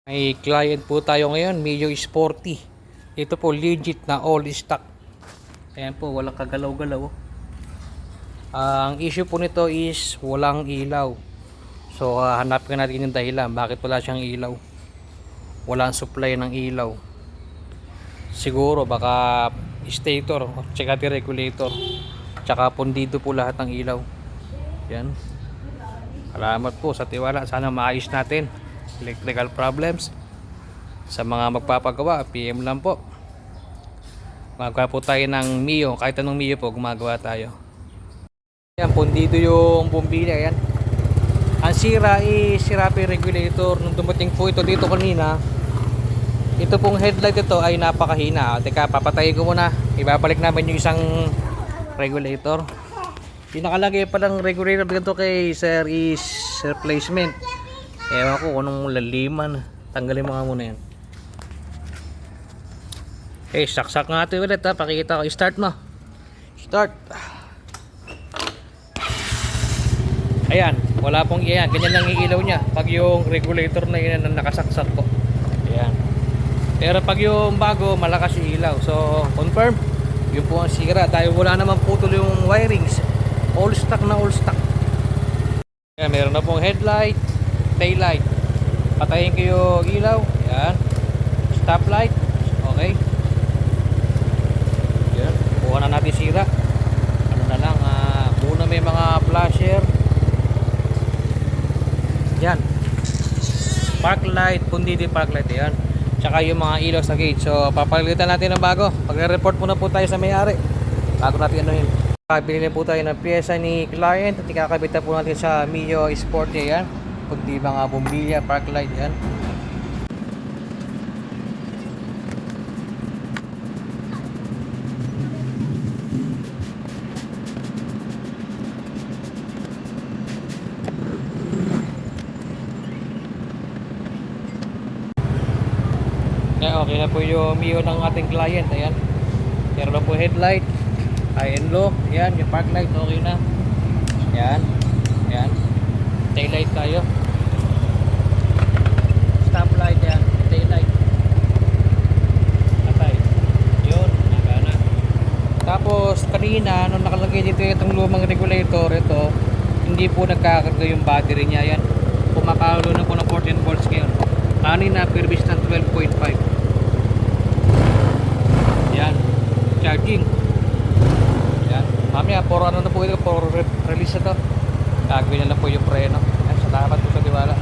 May client po tayo ngayon, Mio Sporty. Ito po legit na all stock. Ayan po, walang kagalaw-galaw. Ang issue po nito is walang ilaw. So hanapin natin yung dahilan bakit wala siyang ilaw. Walang supply ng ilaw. Siguro baka stator, tsaka regulator, tsaka pundido po lahat ng ilaw. Yan. Salamat po sa tiwala. Sana maayos natin electrical problems. Sa mga magpapagawa, PM lang po. Magagawa po tayo ng Mio. Kahit anong Mio po, gumagawa tayo. Yan, pundido yung bumbila. Yan. Ang sira is sira pa yung regulator. Nung dumating po ito dito kanina, ito pong headlight ito ay napakahina. Teka, papatayin ko muna. Ibabalik namin yung isang regulator. Pinakalagay pa ng regulator dito kay sir is replacement. Ewan ko kung anong laliman. Tanggalin mo nga muna yan. Okay, saksak nga ito ulit ha. Pakikita ko. Start mo. Start. Ayan. Wala pong iyan. Ganyan lang yung ilaw niya. Pag yung regulator na yun na nakasaksak po. Ayan. Pero pag yung bago, malakas yung ilaw. So, confirm. Yun po ang sira. Dahil wala naman putol yung wirings. All stock na all stock. Ayan, meron na pong headlight, taillight. Patayin ko yung ilaw. Ayan. Stoplight. Okay. Ayan. Kuha na natin sira. Ano na lang. Muna may mga flasher. Ayan. Park light. Kundi din park light. Ayan. Tsaka yung mga ilaw sa gate. So papalitan natin ng bago. Pagre-report muna po tayo sa may-ari bago natin ano yun. Kabili po tayo ng pyesa ni client at ikakabit po natin sa Mio Sporty. Ayan. Kundi mga bumbilya, park light. Ayan. Okay na po yung Mio ng ating client. Ayan. Meron na po headlight, high and low. Ayan, yung park light okay na. Ayan. Ayan. Taillight tayo. Stop light yan. Taillight. Patay. Yun. Nagana. Tapos kanina nung nakalagay dito itong lumang regulator, ito hindi po nagkakarga yung battery niya. Yan. Pumakalo na po ng 14 volts ngayon. Kanina permis ng 12.5. Yan, charging. Yan, mamaya for ano na po ito, for release na to. Gagawin na lang po yung preno. Yan, salamat po sa tiwala.